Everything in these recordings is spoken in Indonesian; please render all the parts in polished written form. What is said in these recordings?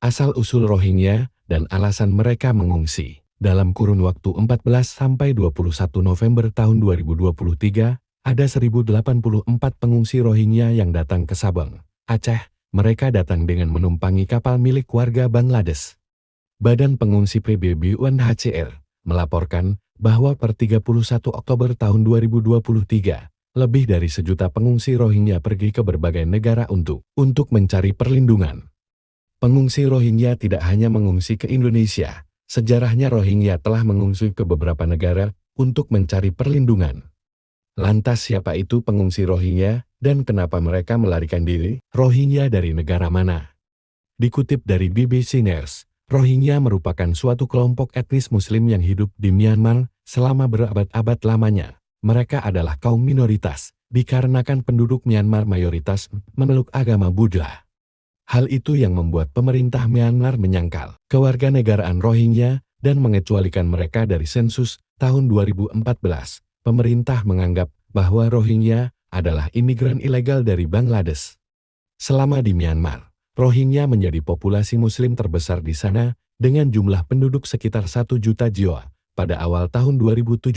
asal-usul Rohingya, dan alasan mereka mengungsi. Dalam kurun waktu 14 sampai 21 November tahun 2023, ada 1.084 pengungsi Rohingya yang datang ke Sabang, Aceh. Mereka datang dengan menumpangi kapal milik warga Bangladesh. Badan Pengungsi PBB UNHCR melaporkan bahwa per 31 Oktober tahun 2023, lebih dari 1 juta pengungsi Rohingya pergi ke berbagai negara untuk mencari perlindungan. Pengungsi Rohingya tidak hanya mengungsi ke Indonesia, sejarahnya Rohingya telah mengungsi ke beberapa negara untuk mencari perlindungan. Lantas siapa itu pengungsi Rohingya dan kenapa mereka melarikan diri? Rohingya dari negara mana? Dikutip dari BBC News, Rohingya merupakan suatu kelompok etnis Muslim yang hidup di Myanmar selama berabad-abad lamanya. Mereka adalah kaum minoritas, dikarenakan penduduk Myanmar mayoritas memeluk agama Buddha. Hal itu yang membuat pemerintah Myanmar menyangkal kewarganegaraan Rohingya dan mengecualikan mereka dari sensus tahun 2014. Pemerintah menganggap bahwa Rohingya adalah imigran ilegal dari Bangladesh. Selama di Myanmar, Rohingya menjadi populasi Muslim terbesar di sana dengan jumlah penduduk sekitar 1 juta jiwa. Pada awal tahun 2017,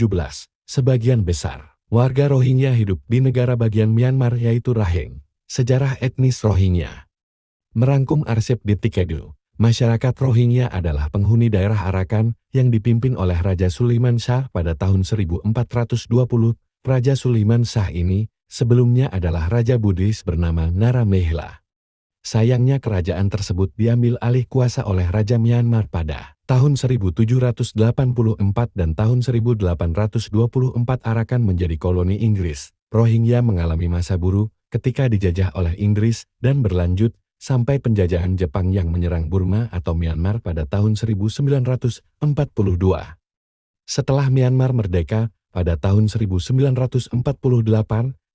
sebagian besar warga Rohingya hidup di negara bagian Myanmar yaitu Rakhine. Sejarah etnis Rohingya. Merangkum arsip di Tikedu, masyarakat Rohingya adalah penghuni daerah Arakan yang dipimpin oleh Raja Suleiman Shah pada tahun 1420. Raja Suleiman Shah ini sebelumnya adalah Raja Buddhis bernama Nara Mehla. Sayangnya kerajaan tersebut diambil alih kuasa oleh Raja Myanmar pada tahun 1784 dan tahun 1824 Arakan menjadi koloni Inggris. Rohingya mengalami masa buruk ketika dijajah oleh Inggris dan berlanjut sampai penjajahan Jepang yang menyerang Burma atau Myanmar pada tahun 1942. Setelah Myanmar merdeka, pada tahun 1948,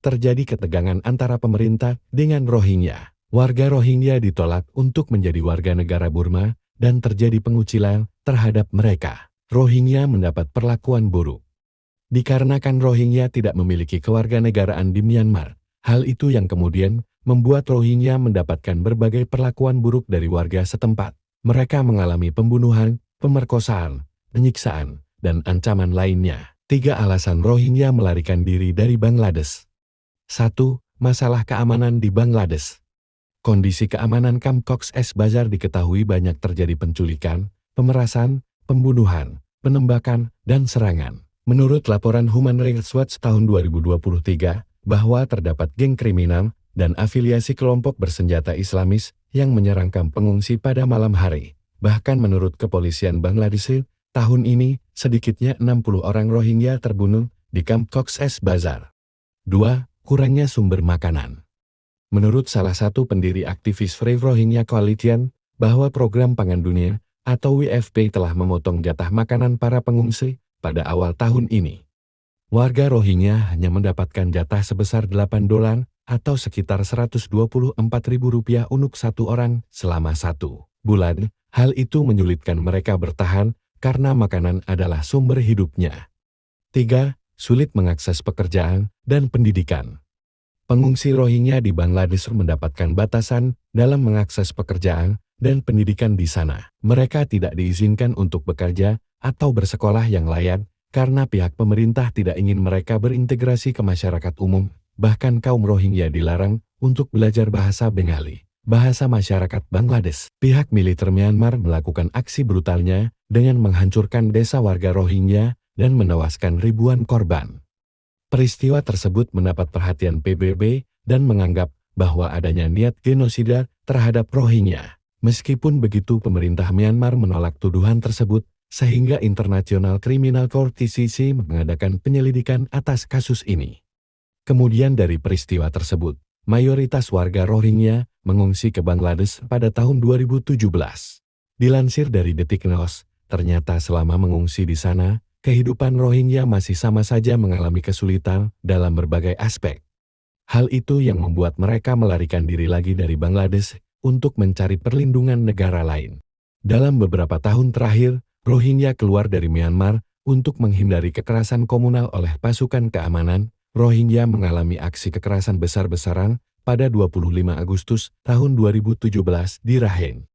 terjadi ketegangan antara pemerintah dengan Rohingya. Warga Rohingya ditolak untuk menjadi warga negara Burma dan terjadi pengucilan terhadap mereka. Rohingya mendapat perlakuan buruk. Dikarenakan Rohingya tidak memiliki kewarganegaraan di Myanmar, hal itu yang kemudian membuat Rohingya mendapatkan berbagai perlakuan buruk dari warga setempat. Mereka mengalami pembunuhan, pemerkosaan, penyiksaan, dan ancaman lainnya. 3 alasan Rohingya melarikan diri dari Bangladesh. 1. Masalah keamanan di Bangladesh. Kondisi keamanan kamp Cox's Bazar diketahui banyak terjadi penculikan, pemerasan, pembunuhan, penembakan, dan serangan. Menurut laporan Human Rights Watch tahun 2023, bahwa terdapat geng kriminal dan afiliasi kelompok bersenjata Islamis yang menyerang kamp pengungsi pada malam hari. Bahkan menurut kepolisian Bangladesh, tahun ini sedikitnya 60 orang Rohingya terbunuh di kamp Cox's Bazar. 2. Kurangnya sumber makanan. Menurut salah satu pendiri aktivis Free Rohingya Coalition, bahwa program pangan dunia atau WFP telah memotong jatah makanan para pengungsi pada awal tahun ini. Warga Rohingya hanya mendapatkan jatah sebesar $8 atau sekitar Rp124.000 untuk satu orang selama 1 bulan. Hal itu menyulitkan mereka bertahan karena makanan adalah sumber hidupnya. 3. Sulit mengakses pekerjaan dan pendidikan. Pengungsi Rohingya di Bangladesh mendapatkan batasan dalam mengakses pekerjaan dan pendidikan di sana. Mereka tidak diizinkan untuk bekerja atau bersekolah yang layak karena pihak pemerintah tidak ingin mereka berintegrasi ke masyarakat umum. Bahkan kaum Rohingya dilarang untuk belajar bahasa Bengali, bahasa masyarakat Bangladesh. Pihak militer Myanmar melakukan aksi brutalnya dengan menghancurkan desa warga Rohingya dan menewaskan ribuan korban. Peristiwa tersebut mendapat perhatian PBB dan menganggap bahwa adanya niat genosida terhadap Rohingya. Meskipun begitu, pemerintah Myanmar menolak tuduhan tersebut, sehingga International Criminal Court (ICC) mengadakan penyelidikan atas kasus ini. Kemudian dari peristiwa tersebut, mayoritas warga Rohingya mengungsi ke Bangladesh pada tahun 2017. Dilansir dari Detik News, ternyata selama mengungsi di sana, kehidupan Rohingya masih sama saja mengalami kesulitan dalam berbagai aspek. Hal itu yang membuat mereka melarikan diri lagi dari Bangladesh untuk mencari perlindungan negara lain. Dalam beberapa tahun terakhir, Rohingya keluar dari Myanmar untuk menghindari kekerasan komunal oleh pasukan keamanan. Rohingya mengalami aksi kekerasan besar-besaran pada 25 Agustus tahun 2017 di Rakhine.